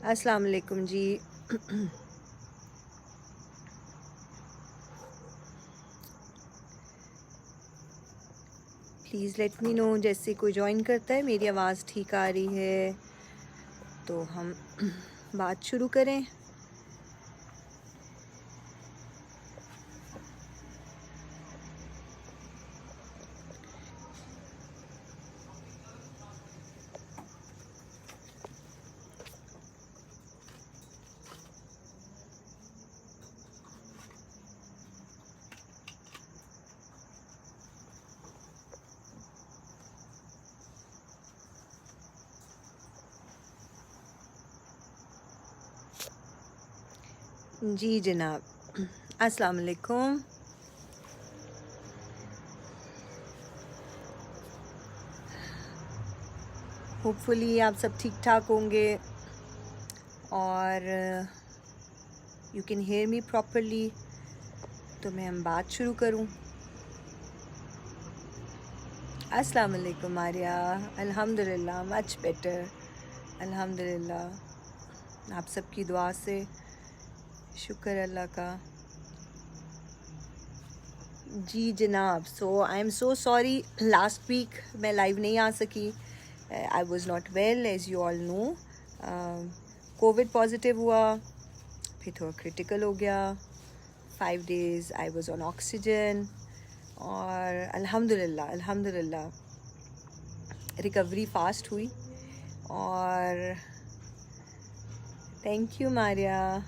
अस्सलाम वालेकुम जी। Please let me know जैसे कोई ज्वाइन करता है मेरी आवाज़ ठीक आ रही है तो हम बात शुरू करें। जी जनाब, अस्सलाम वालेकुम। होपफुली आप सब ठीक ठाक होंगे और you can hear me properly, तो मैं हम बात शुरू करूं। अस्सलाम वालेकुम आर्या। अल्हम्दुलिल्लाह मच बेटर, अल्हम्दुलिल्लाह। आप सबकी दुआ से शुक्र अल्लाह का। जी जनाब, so I am so sorry, last week मैं लाइव नहीं आ सकी। I was not well as you all know. Covid positive हुआ, फिर थोड़ा क्रिटिकल हो गया। 5 days I was on oxygen और अल्हम्दुलिल्लाह अल्हम्दुलिल्लाह रिकवरी फास्ट हुई। और थैंक यू मारिया,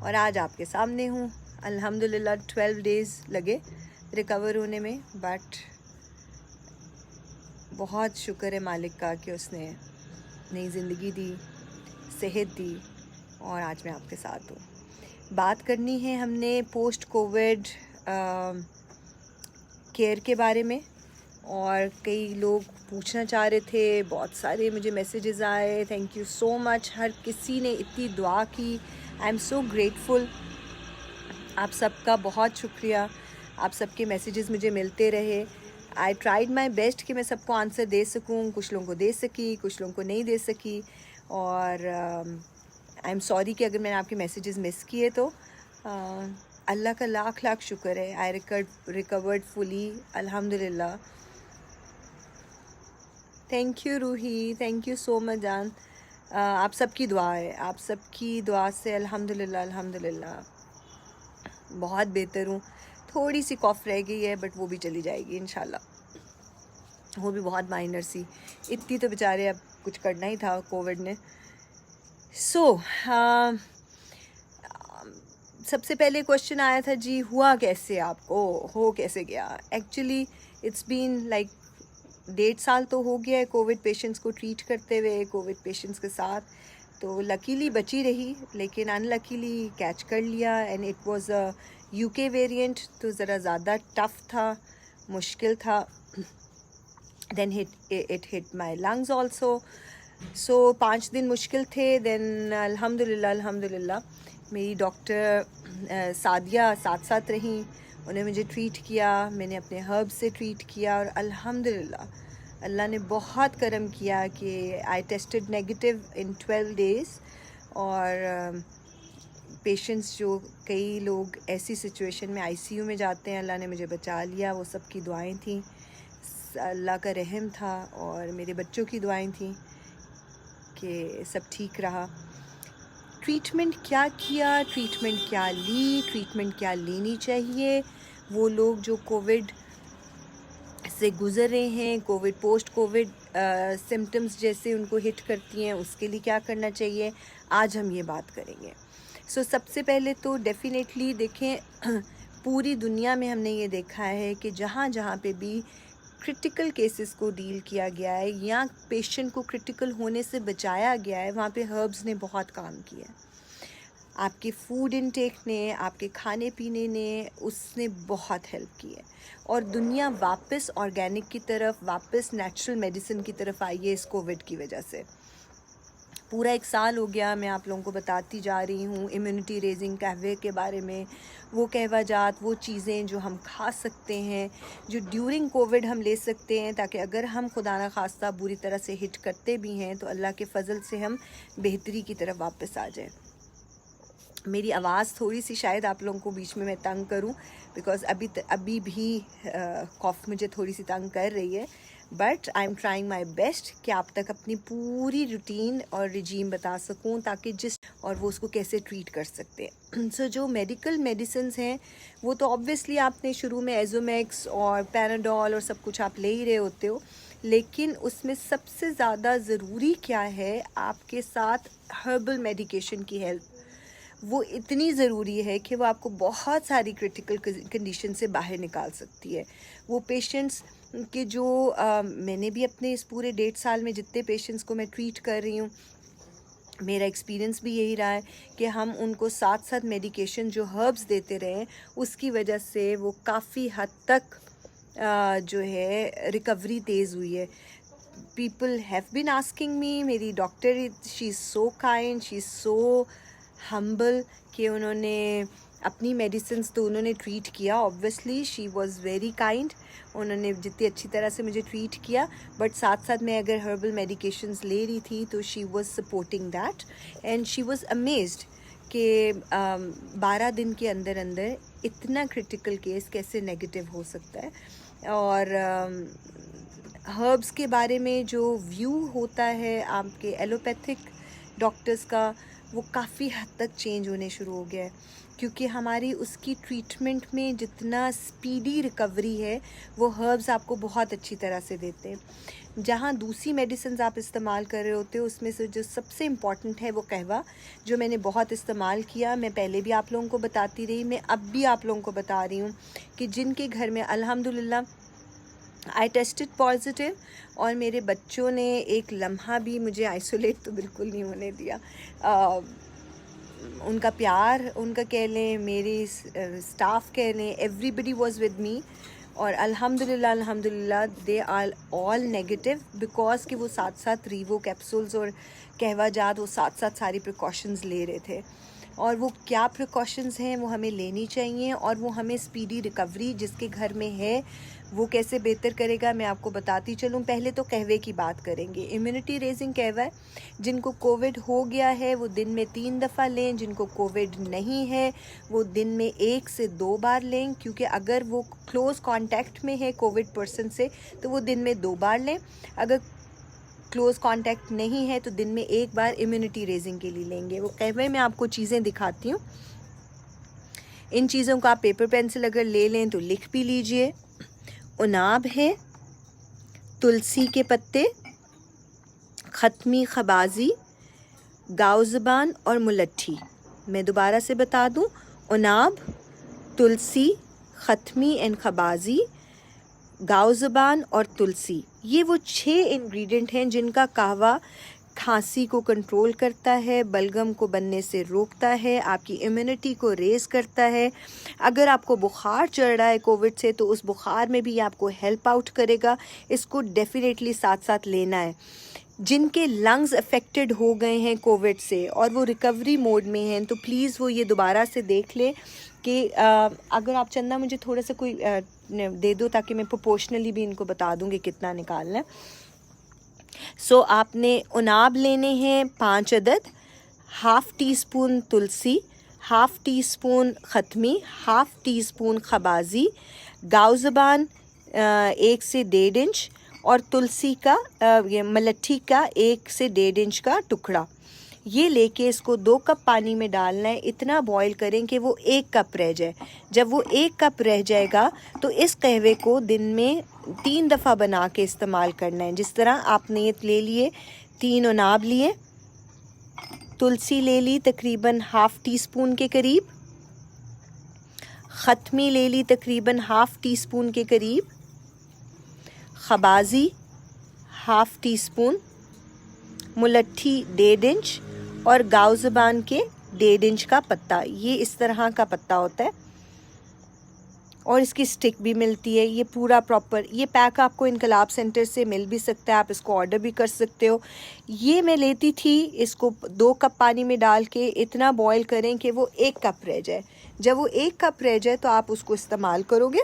और आज आपके सामने हूँ। अल्हम्दुलिल्लाह 12 days लगे रिकवर होने में, बट बहुत शुक्र है मालिक का कि उसने नई ज़िंदगी दी, सेहत दी, और आज मैं आपके साथ हूँ। बात करनी है हमने पोस्ट कोविड केयर के बारे में, और कई लोग पूछना चाह रहे थे, बहुत सारे मुझे मैसेजेस आए। थैंक यू सो मच, हर किसी ने इतनी दुआ की। आई एम सो ग्रेटफुल, आप सबका बहुत शुक्रिया। आप सबके मैसेजेस मुझे मिलते रहे। आई ट्राइड माई बेस्ट कि मैं सबको आंसर दे सकूं। कुछ लोगों को दे सकी, कुछ लोगों को नहीं दे सकी, और आई एम सॉरी कि अगर मैंने आपके मैसेजेस मिस किए तो। अल्लाह का लाख लाख शुक्र है, आई रिकवर्ड फुली अल्हम्दुलिल्लाह। Thank you Ruhi, thank you so much जान। आप सबकी दुआ है, आप सबकी दुआ से अल्हम्दुलिल्लाह अल्हम्दुलिल्लाह बहुत बेहतर हूँ। थोड़ी सी कॉफ़ रह गई है, बट वो भी चली जाएगी इंशाल्लाह। वो भी बहुत माइनर सी, इतनी तो बेचारे अब कुछ करना ही था कोविड ने। सबसे पहले क्वेश्चन आया था जी, हुआ कैसे आपको, हो कैसे गया। एक्चुअली इट्स बीन लाइक 1.5 साल तो हो गया है कोविड पेशेंट्स को ट्रीट करते हुए, कोविड पेशेंट्स के साथ। तो लकीली बची रही, लेकिन अनलकीली कैच कर लिया, and it was a UK variant, तो ज़रा ज़्यादा टफ था, मुश्किल था। Then it hit my lungs also. सो 5 दिन मुश्किल थे। देन अल्हम्दुलिल्लाह अल्हम्दुलिल्लाह मेरी डॉक्टर सादिया साथ साथ रहीं, उन्हें मुझे ट्रीट किया, मैंने अपने हर्ब से ट्रीट किया, और अल्हम्दुलिल्लाह अल्लाह ने बहुत करम किया कि I tasted negative in 12 days। और पेशेंट्स जो, कई लोग ऐसी सिचुएशन में आईसीयू में जाते हैं, अल्लाह ने मुझे बचा लिया। वो सब की दुआएं थी, अल्लाह का रहम था, और मेरे बच्चों की दुआएं थी कि सब ठीक रहा। ट्रीटमेंट क्या किया, ट्रीटमेंट क्या ली, ट्रीटमेंट क्या लेनी चाहिए, वो लोग जो कोविड से गुज़र रहे हैं, कोविड पोस्ट कोविड सिम्टम्स जैसे उनको हिट करती हैं, उसके लिए क्या करना चाहिए, आज हम ये बात करेंगे। सबसे पहले तो डेफिनेटली देखें, पूरी दुनिया में हमने ये देखा है कि जहाँ जहाँ पे भी क्रिटिकल केसेस को डील किया गया है या पेशेंट को क्रिटिकल होने से बचाया गया है, वहाँ पे हर्ब्स ने बहुत काम किया है। आपके फूड इनटेक ने, आपके खाने पीने ने, उसने बहुत हेल्प की है, और दुनिया वापस ऑर्गेनिक की तरफ, वापस नेचुरल मेडिसिन की तरफ आई है इस कोविड की वजह से। पूरा 1 साल हो गया मैं आप लोगों को बताती जा रही हूँ इम्यूनिटी रेजिंग कहवे के बारे में, वो कहवा जात, वो चीज़ें जो हम खा सकते हैं, जो ड्यूरिंग कोविड हम ले सकते हैं, ताकि अगर हम खुदा ना खास्ता बुरी तरह से हिट करते भी हैं तो अल्लाह के फ़ज़ल से हम बेहतरी की तरफ वापस आ जाएं। मेरी आवाज़ थोड़ी सी शायद आप लोगों को बीच में मैं तंग करूं, बिकॉज़ अभी भी कॉफ़ मुझे थोड़ी सी तंग कर रही है, but I am trying my best कि आप तक अपनी पूरी रूटीन और रिजीम बता सकूं, ताकि और वो उसको कैसे ट्रीट कर सकते हैं। सो जो मेडिकल मेडिसिन्स हैं वो तो ऑब्वियसली आपने शुरू में एजोमैक्स और पैराडोल और सब कुछ आप ले ही रहे होते हो, लेकिन उसमें सबसे ज़्यादा ज़रूरी क्या है, आपके साथ हर्बल मेडिकेशन की हेल्प। वो इतनी ज़रूरी है कि वो आपको बहुत सारी क्रिटिकल कंडीशन से बाहर निकाल सकती है। वो पेशेंट्स के जो मैंने भी अपने इस पूरे 1.5 साल में जितने पेशेंट्स को मैं ट्रीट कर रही हूँ, मेरा एक्सपीरियंस भी यही रहा है कि हम उनको साथ साथ मेडिकेशन जो हर्ब्स देते रहे, उसकी वजह से वो काफ़ी हद तक जो है रिकवरी तेज़ हुई है। People have been asking me, मेरी doctor she is so kind, she is so humble, कि उन्होंने अपनी मेडिसिन्स तो उन्होंने ट्रीट किया, obviously she was very kind, उन्होंने जितनी अच्छी तरह से मुझे ट्रीट किया, बट साथ साथ मैं अगर हर्बल मेडिकेशंस ले रही थी तो she was supporting that, and she was amazed कि 12 दिन के अंदर अंदर इतना क्रिटिकल केस कैसे नेगेटिव हो सकता है। और हर्ब्स के बारे में जो व्यू होता है आपके एलोपैथिक डॉक्टर्स का, वो काफ़ी हद तक चेंज होने शुरू हो गया है, क्योंकि हमारी उसकी ट्रीटमेंट में जितना स्पीडी रिकवरी है वो हर्ब्स आपको बहुत अच्छी तरह से देते हैं। जहाँ दूसरी मेडिसिन आप इस्तेमाल कर रहे होते हो उसमें से जो सबसे इम्पॉर्टेंट है वो कहवा, जो मैंने बहुत इस्तेमाल किया, मैं पहले भी आप लोगों को बताती रही, मैं अब भी आप लोगों को बता रही हूँ कि जिनके घर में अल्हम्दुलिल्लाह आई टेस्टेड पॉजिटिव और मेरे बच्चों ने एक लम्हा भी मुझे आइसोलेट तो बिल्कुल नहीं होने दिया, उनका प्यार उनका कह लें, मेरी स्टाफ कह लें, एवरीबडी वाज विद मी, और अल्हम्दुलिल्लाह they are all negative, because कि वो साथ साथ रीवो कैप्सूल्स और कहवा जात वो साथ साथ सारी प्रिकॉशंस ले रहे थे। और वो क्या प्रिकॉशंस हैं वो हमें लेनी चाहिए, और वो हमें स्पीडी रिकवरी जिसके घर में है वो कैसे बेहतर करेगा, मैं आपको बताती चलूँ। पहले तो कहवे की बात करेंगे। इम्यूनिटी रेजिंग कहवा है, जिनको कोविड हो गया है वो दिन में 3 दफ़ा लें, जिनको कोविड नहीं है वो दिन में 1 से 2 बार लें, क्योंकि अगर वो क्लोज़ कॉन्टैक्ट में है कोविड पर्सन से तो वो दिन में 2 बार लें, अगर क्लोज़ कांटेक्ट नहीं है तो दिन में 1 बार इम्यूनिटी रेजिंग के लिए लेंगे। वो कहवे में आपको चीज़ें दिखाती हूँ, इन चीज़ों को आप पेपर पेंसिल अगर ले लें तो लिख भी लीजिए। उनाब है, तुलसी के पत्ते, ख़त्मी खबाजी, गाउज़बान और मुलट्ठी। मैं दोबारा से बता दूँ, उनाब, तुलसी, ख़त्मी एंड खबाजी, गाउज़बान और तुलसी, ये वो 6 इंग्रेडिएंट हैं जिनका कहवा खांसी को कंट्रोल करता है, बलगम को बनने से रोकता है, आपकी इम्यूनिटी को रेज़ करता है। अगर आपको बुखार चढ़ रहा है कोविड से तो उस बुखार में भी आपको हेल्प आउट करेगा, इसको डेफिनेटली साथ साथ लेना है। जिनके लंग्स अफेक्टेड हो गए हैं कोविड से और वो रिकवरी मोड में हैं तो प्लीज़ वो ये दोबारा से देख लें कि अगर आप चंदा मुझे थोड़ा सा कोई दे दो ताकि मैं प्रोपोर्शनली भी इनको बता दूँगी कितना निकालना है। सो आपने उनाब लेने हैं 5 अदद, ½ टीस्पून तुलसी, ½ टीस्पून ख़त्मी, ½ टीस्पून खबाजी, गाउज़बान 1 से 1.5 इंच और तुलसी का ये मलट्ठी का 1 से 1.5 इंच का टुकड़ा। ये लेके इसको 2 कप पानी में डालना है, इतना बॉईल करें कि वो 1 कप रह जाए। जब वो 1 कप रह जाएगा तो इस कहवे को दिन में 3 दफ़ा बना के इस्तेमाल करना है। जिस तरह आपने ये ले लिए, 3 उनाब लिए, तुलसी ले ली तकरीबन ½ टीस्पून के करीब, ख़त्मी ले ली तकरीबन ½ टीस्पून के करीब, खबाजी ½ टीस्पून, मुलट्ठी 1.5 इंच और गाउज़बान के 1.5 इंच का पत्ता। ये इस तरह का पत्ता होता है। और इसकी स्टिक भी मिलती है। ये पूरा प्रॉपर ये पैक आपको इनकलाब सेंटर से मिल भी सकता है, आप इसको ऑर्डर भी कर सकते हो। ये मैं लेती थी, इसको 2 कप पानी में डाल के इतना बॉईल करें कि वो 1 कप रह जाए। जब वो 1 कप रह जाए तो आप उसको इस्तेमाल करोगे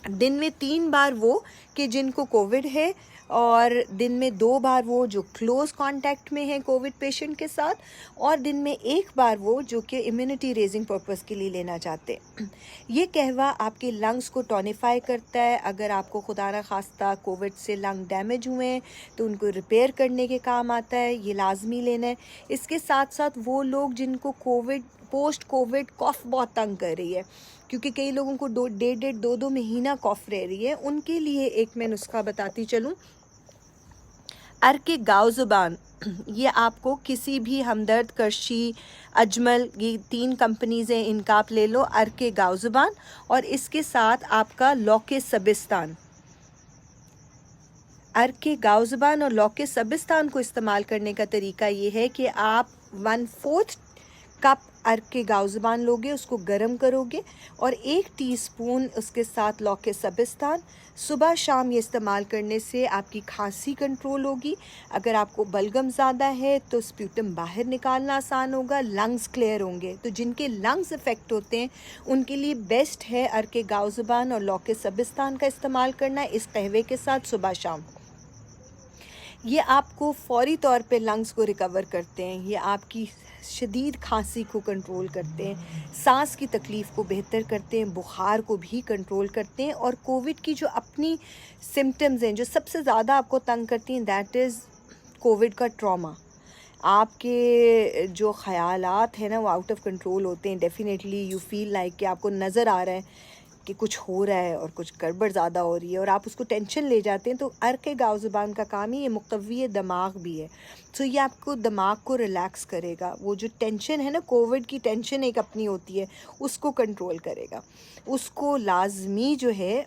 दिन में 3 बार, वो कि जिनको कोविड है, और दिन में 2 बार वो जो क्लोज कांटेक्ट में है कोविड पेशेंट के साथ, और दिन में 1 बार वो जो कि इम्यूनिटी रेजिंग पर्पस के लिए लेना चाहते हैं। ये कहवा आपके लंग्स को टॉनिफाई करता है। अगर आपको खुदा न खास्ता कोविड से लंग डैमेज हुए हैं तो उनको रिपेयर करने के काम आता है, ये लाजमी लेना है। इसके साथ साथ वो लोग जिनको कोविड पोस्ट कोविड कॉफ बहुत तंग कर रही है, क्योंकि कई लोगों को 2 महीना कॉफ रह रही है, उनके लिए एक मैं नुस्खा बताती चलूँ। अर्के गाव ज़ुबान, ये आपको किसी भी हमदर्द, करशी, अजमल, ये 3 कंपनीज़ हैं, इनका आप ले लो अर्के गाव ज़ुबान, और इसके साथ आपका लौके सबिस्तान। अर्के गाव ज़ुबान और लौके सबिस्तान को इस्तेमाल करने का तरीका ये है कि आप 1/4 कप अर्के गाव ज़ुबान लोगे, उसको गर्म करोगे, और 1 टीस्पून उसके साथ लौके सबिस्तान। सुबह शाम ये इस्तेमाल करने से आपकी खांसी कंट्रोल होगी। अगर आपको बलगम ज़्यादा है तो स्प्यूटम बाहर निकालना आसान होगा, लंग्स क्लियर होंगे। तो जिनके लंग्स इफ़ेक्ट होते हैं उनके लिए बेस्ट है अर्के गाव ज़ुबान और लौके सबिस्तान का इस्तेमाल करना इस कहवे के साथ सुबह शाम। ये आपको फ़ौरी तौर पे लंग्स को रिकवर करते हैं, ये आपकी शदीद खांसी को कंट्रोल करते हैं, सांस की तकलीफ़ को बेहतर करते हैं, बुखार को भी कंट्रोल करते हैं। और कोविड की जो अपनी सिम्टम्स हैं जो सबसे ज़्यादा आपको तंग करती हैं, दैट इज़ कोविड का ट्रॉमा। आपके जो ख़यालात हैं ना वो आउट ऑफ कंट्रोल होते हैं। डेफिनेटली यू फील लाइक कि आपको नज़र आ रहा है कि कुछ हो रहा है और कुछ गड़बड़ ज़्यादा हो रही है, और आप उसको टेंशन ले जाते हैं। तो अर्के गाव ज़ुबान का काम ही ये मुक़व्वी दिमाग भी है। तो ये आपको दिमाग को रिलैक्स करेगा। वो जो टेंशन है ना, कोविड की टेंशन एक अपनी होती है, उसको कंट्रोल करेगा। उसको लाजमी जो है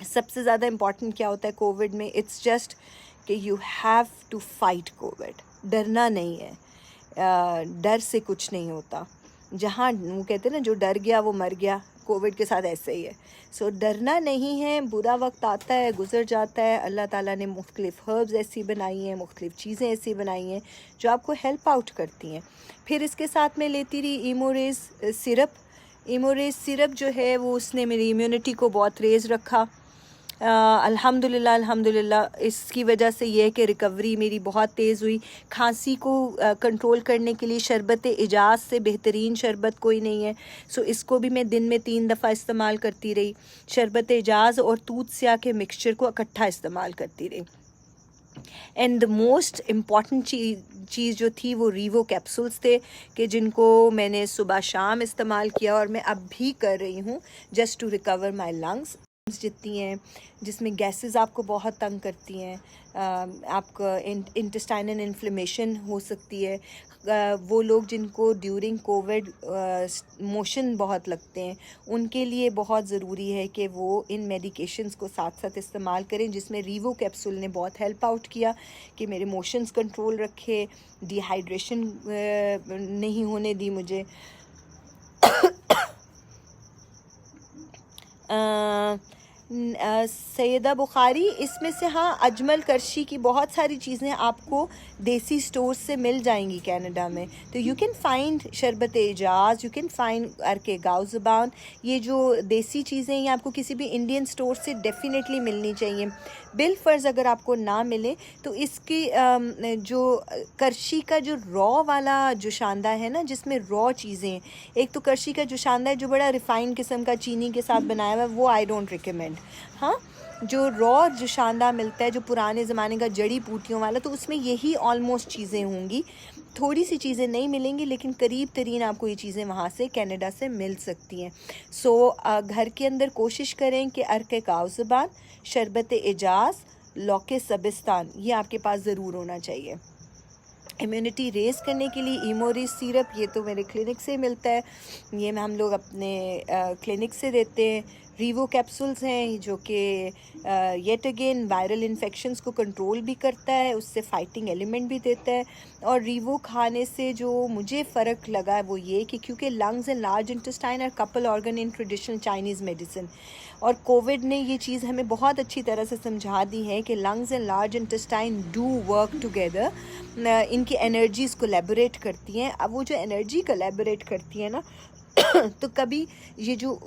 सबसे ज़्यादा इम्पॉर्टेंट क्या होता है कोविड में, इट्स जस्ट कि you have to fight Covid. डरना नहीं है, डर से कुछ नहीं होता। जहाँ वो कहते हैं ना, जो डर गया वो मर गया, कोविड के साथ ऐसे ही है। सो डरना नहीं है, बुरा वक्त आता है, गुजर जाता है। अल्लाह ताला ने मुख्तलिफ़ हर्ब्स ऐसी बनाई हैं, मुख्तलिफ़ चीज़ें ऐसी बनाई हैं जो आपको हेल्प आउट करती हैं। फिर इसके साथ में लेती रही इमोरेज सिरप। इमोरेज सिरप जो है वो उसने मेरी इम्यूनिटी को बहुत रेज़ रखा। अल्हम्दुलिल्लाह अल्हम्दुलिल्लाह। इसकी वजह से ये है कि रिकवरी मेरी बहुत तेज़ हुई। खांसी को कंट्रोल करने के लिए शरबत इजाज़ से बेहतरीन शरबत कोई नहीं है। सो इसको भी मैं दिन में 3 दफ़ा इस्तेमाल करती रही। शरबत इजाज़ और दूध स्याह के मिक्सचर को इकट्ठा इस्तेमाल करती रही। एंड द मोस्ट इम्पॉर्टेंट चीज़ जो थी वो रीवो कैप्सूल्स थे, कि जिनको मैंने सुबह शाम इस्तेमाल किया और मैं अब भी कर रही हूँ, just to recover my lungs जितनी हैं, जिसमें गैसेस आपको बहुत तंग करती हैं, आपका इंटेस्टाइनल इन्फ्लेमेशन हो सकती है। वो लोग जिनको ड्यूरिंग कोविड मोशन बहुत लगते हैं, उनके लिए बहुत ज़रूरी है कि वो इन मेडिकेशंस को साथ साथ इस्तेमाल करें, जिसमें रीवो कैप्सूल ने बहुत हेल्प आउट किया कि मेरे मोशंस कंट्रोल रखे, डिहाइड्रेशन नहीं होने दी मुझे। सैयदा बुखारी, इसमें से हाँ अजमल करशी की बहुत सारी चीज़ें आपको देसी स्टोर से मिल जाएंगी कनाडा में। तो यू कैन फाइंड शरबत एजाज, यू कैन फाइंड अर्के गाव ज़ुबान। ये जो देसी चीज़ें ये आपको किसी भी इंडियन स्टोर से डेफिनेटली मिलनी चाहिए। बिल फ़र्ज़ अगर आपको ना मिले तो इसकी जो करशी का जो रॉ वाला जो शांदा है ना, जिसमें रॉ चीज़ें, एक तो करशी का जो शांदा है जो बड़ा रिफ़ाइन किस्म का चीनी के साथ बनाया हुआ है, वो आई डोंट रिकमेंड। हाँ, जो रॉ जो शानदार मिलता है जो पुराने ज़माने का जड़ी बूटियों वाला, तो उसमें यही ऑलमोस्ट चीज़ें होंगी। थोड़ी सी चीज़ें नहीं मिलेंगी, लेकिन करीब तरीन आपको ये चीज़ें वहाँ से कनाडा से मिल सकती हैं। सो घर के अंदर कोशिश करें कि अर्के गाव ज़ुबान, शरबत एजाज, लौके सबिस्तान ये आपके पास ज़रूर होना चाहिए। इम्यूनिटी रेज़ करने के लिए इमोरिज सिरप, ये तो मेरे क्लिनिक से मिलता है, ये हम लोग अपने क्लिनिक से देते हैं। रीवो कैप्सूल्स हैं जो कि येट अगेन वायरल इन्फेक्शंस को कंट्रोल भी करता है, उससे फाइटिंग एलिमेंट भी देता है। और रीवो खाने से जो मुझे फ़र्क लगा वो ये कि क्योंकि lungs and large intestine are couple organ in traditional Chinese medicine, और कोविड ने ये चीज़ हमें बहुत अच्छी तरह से समझा दी है कि lungs and large intestine do work together. इनकी एनर्जीज़ कोलैबोरेट करती हैं। अब वो जो एनर्जी कोलैबोरेट करती है ना तो कभी ये जो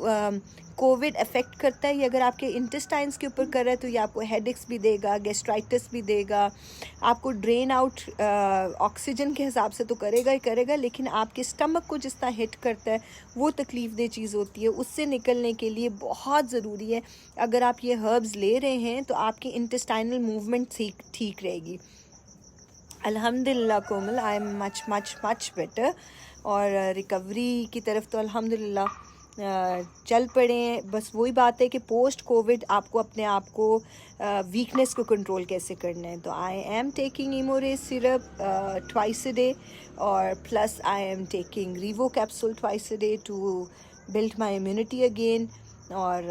कोविड अफेक्ट करता है, ये अगर आपके इंटेस्टाइन्स के ऊपर कर रहा है तो ये आपको हेडेक्स भी देगा, गैस्ट्राइटिस भी देगा, आपको ड्रेन आउट ऑक्सीजन के हिसाब से तो करेगा ही करेगा, लेकिन आपके स्टमक को जिस तरह हिट करता है वो तकलीफ़ दे चीज़ होती है। उससे निकलने के लिए बहुत ज़रूरी है, अगर आप ये हर्ब्स ले रहे हैं तो आपकी इंटेस्टाइनल मूवमेंट ठीक रहेगी। अल्हम्दुलिल्लाह Komal, I am much much much better, और रिकवरी की तरफ तो अल्हम्दुलिल्लाह चल पड़े हैं। बस वही बात है कि पोस्ट कोविड आपको अपने आप को वीकनेस को कंट्रोल कैसे करना है। तो आई एम टेकिंग इमोरेज सिरप ट्वाइस अ डे, और प्लस आई एम टेकिंग रीवो capsule twice a day to build my immunity again, और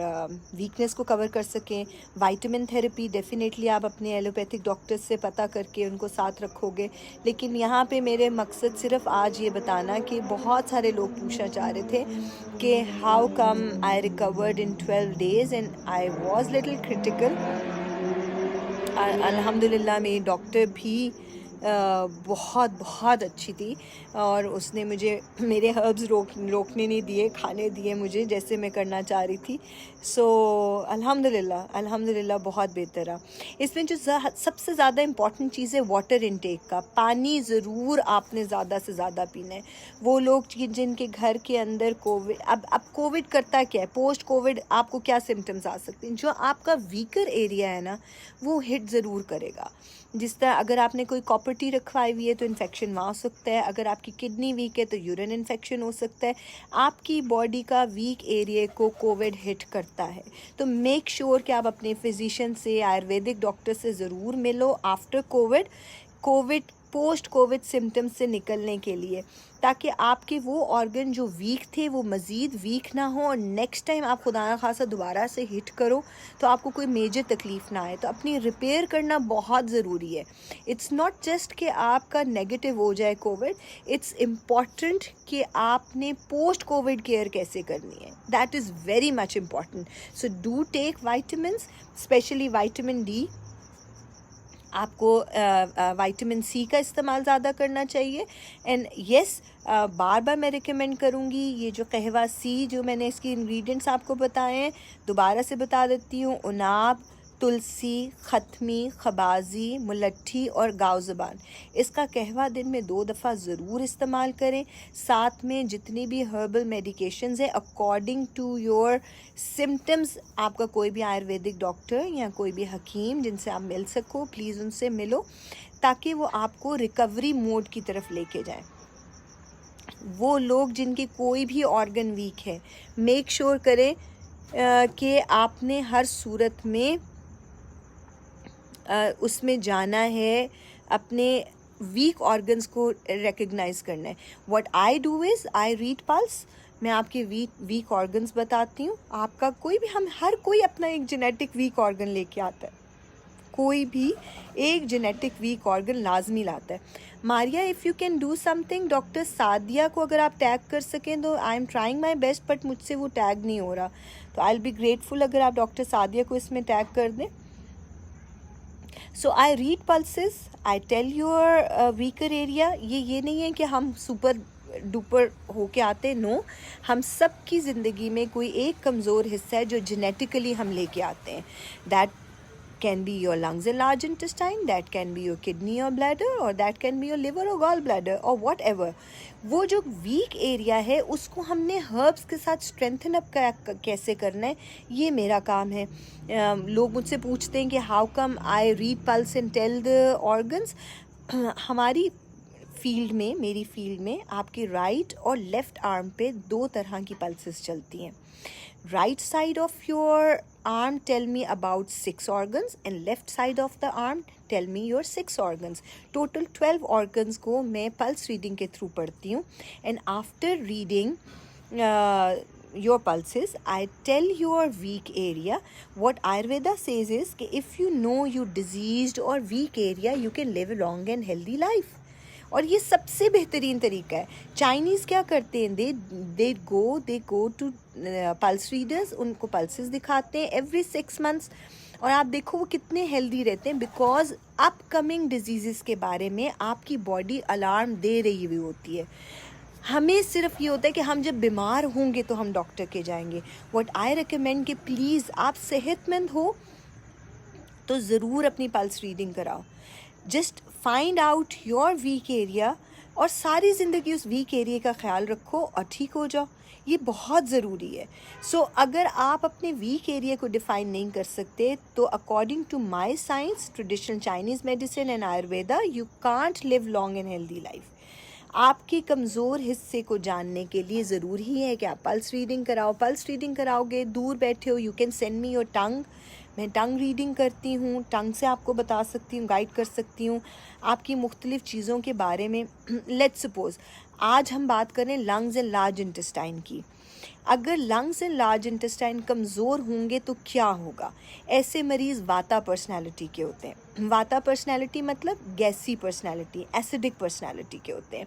वीकनेस को कवर कर सकें। विटामिन थेरेपी डेफिनेटली आप अपने एलोपैथिक डॉक्टर्स से पता करके उनको साथ रखोगे। लेकिन यहाँ पे मेरे मकसद सिर्फ आज ये बताना कि बहुत सारे लोग पूछना चाह रहे थे कि how come I recovered in 12 days and I was little critical. अल्हम्दुलिल्लाह मेरी डॉक्टर भी बहुत बहुत अच्छी थी, और उसने मुझे मेरे हर्ब्स रोकने नहीं दिए, खाने दिए मुझे जैसे मैं करना चाह रही थी। सो अल्हम्दुलिल्लाह अल्हम्दुलिल्लाह बहुत बेहतर रहा। इसमें जो सबसे ज़्यादा इम्पॉर्टेंट चीज़ है वाटर इनटेक का, पानी ज़रूर आपने ज़्यादा से ज़्यादा पीना है। वो लोग जिनके घर के अंदर कोविड, अब कोविड करता क्या है, पोस्ट कोविड आपको क्या सिम्टम्स आ सकते हैं, जो आपका वीकर एरिया है ना वो हिट ज़रूर करेगा। जिस तरह अगर आपने कोई कॉपर्टी रखवाई हुई है तो इन्फेक्शन वहाँ हो सकता है, अगर आपकी किडनी वीक है तो यूरिन इन्फेक्शन हो सकता है। आपकी बॉडी का वीक एरिया को कोविड हिट करता है, तो मेक श्योर कि आप अपने फिजिशियन से, आयुर्वेदिक डॉक्टर से ज़रूर मिलो after Covid post covid symptoms से निकलने के लिए, ताकि आपके वो ऑर्गन जो वीक थे वो मज़ीद वीक ना हो, और नेक्स्ट टाइम आप खुदा ना खासा दोबारा से हिट करो तो आपको कोई मेजर तकलीफ़ ना आए। तो अपनी रिपेयर करना बहुत ज़रूरी है। इट्स नॉट जस्ट कि आपका नेगेटिव हो जाए कोविड, इट्स इम्पॉर्टेंट कि आपने पोस्ट कोविड केयर कैसे करनी है, that is very much important. So do take vitamins, specially vitamin D. आपको विटामिन सी का इस्तेमाल ज़्यादा करना चाहिए। एंड येस, बार बार मैं रिकमेंड करूँगी, ये जो कहवा सी जो मैंने इसकी इंग्रेडिएंट्स आपको बताए हैं दोबारा से बता देती हूँ। उनाब, तुलसी, खतमी, खबाजी, मुलट्ठी और गाव ज़बान, इसका कहवा दिन में 2 दफ़ा ज़रूर इस्तेमाल करें। साथ में जितनी भी हर्बल मेडिकेशंस है अकॉर्डिंग टू योर सिम्टम्स, आपका कोई भी आयुर्वेदिक डॉक्टर या कोई भी हकीम जिनसे आप मिल सको, प्लीज़ उनसे मिलो, ताकि वो आपको रिकवरी मोड की तरफ लेके जाएं। वो लोग जिनके कोई भी ऑर्गन वीक है, मेक श्योर करें कि आपने हर सूरत में उसमें जाना है, अपने वीक ऑर्गन्स को रिकग्नाइज करना है। What I do is I read pulse, मैं आपके वीक ऑर्गन्स बताती हूँ। आपका कोई भी, हम हर कोई अपना एक जेनेटिक वीक ऑर्गन लेके आता है, कोई भी एक जेनेटिक वीक ऑर्गन लाजमी लाता है। Maria, if you can do something, doctor Sadia को अगर आप टैग कर सकें तो I am trying my best, but मुझसे वो टैग नहीं हो रहा, तो आई विल बी ग्रेटफुल अगर आप डॉक्टर सादिया को इसमें टैग कर दें। So I read pulses, I tell your weaker area. ये नहीं है कि हम सुपर डुपर होके आते, नो, हम सब की ज़िंदगी में कोई एक कमज़ोर हिस्सा है जो जेनेटिकली हम लेके आते हैं। That can be your lungs and large intestine, that can be your kidney or bladder, or that can be your liver or gallbladder or whatever। वो जो वीक एरिया है उसको हमने हर्ब्स के साथ स्ट्रेंथन अप कैसे करना है, ये मेरा काम है। लोग मुझसे पूछते हैं कि how come I read pulse and tell the organs. हमारी फील्ड में, मेरी फील्ड में आपके राइट और लेफ़्ट आर्म पे 2 तरह की पल्सेस चलती हैं। Right side of your arm tell me about 6 organs and left side of the arm tell me your 6 organs. Total 12 organs को मैं pulse reading के थ्रू पढ़ती हूँ। And after reading your pulses, I tell your weak area. What Ayurveda says is कि if you know you diseased or weak area, you can live a long and healthy life. और ये सबसे बेहतरीन तरीका है. Chinese क्या करते हैं, दे गो टू पल्स रीडर्स, उनको पल्सेस दिखाते हैं एवरी 6 months, और आप देखो वो कितने हेल्दी रहते हैं, बिकॉज अपकमिंग डिजीज़ के बारे में आपकी बॉडी अलार्म दे रही हुई होती है. हमें सिर्फ ये होता है कि हम जब बीमार होंगे तो हम डॉक्टर के जाएंगे. व्हाट आई रिकमेंड कि प्लीज़ आप सेहतमंद हो तो ज़रूर अपनी पल्स रीडिंग कराओ. Just find out your weak area और सारी ज़िंदगी उस वीक एरिया का ख्याल रखो और ठीक हो जाओ. ये बहुत ज़रूरी है. सो अगर आप अपने वीक एरिया को डिफ़ाइन नहीं कर सकते तो according to my science, traditional Chinese medicine and Ayurveda, you can't live long and healthy life. आपके कमज़ोर हिस्से को जानने के लिए ज़रूरी है कि आप पल्स रीडिंग कराओ. पल्स रीडिंग कराओगे, दूर बैठे हो, you can send me your tongue. मैं टंग रीडिंग करती हूँ, टंग से आपको बता सकती हूँ, गाइड कर सकती हूँ आपकी मुख्तलिफ़ चीज़ों के बारे में. लेट्स सपोज़ आज हम बात करें लंग्स एंड लार्ज इंटेस्टाइन की. अगर लंग्स एंड लार्ज इंटेस्टाइन कमज़ोर होंगे तो क्या होगा? ऐसे मरीज़ वाता पर्सनालिटी के होते हैं. वाता पर्सनालिटी मतलब गैसी पर्सनालिटी, एसिडिक पर्सनालिटी के होते हैं.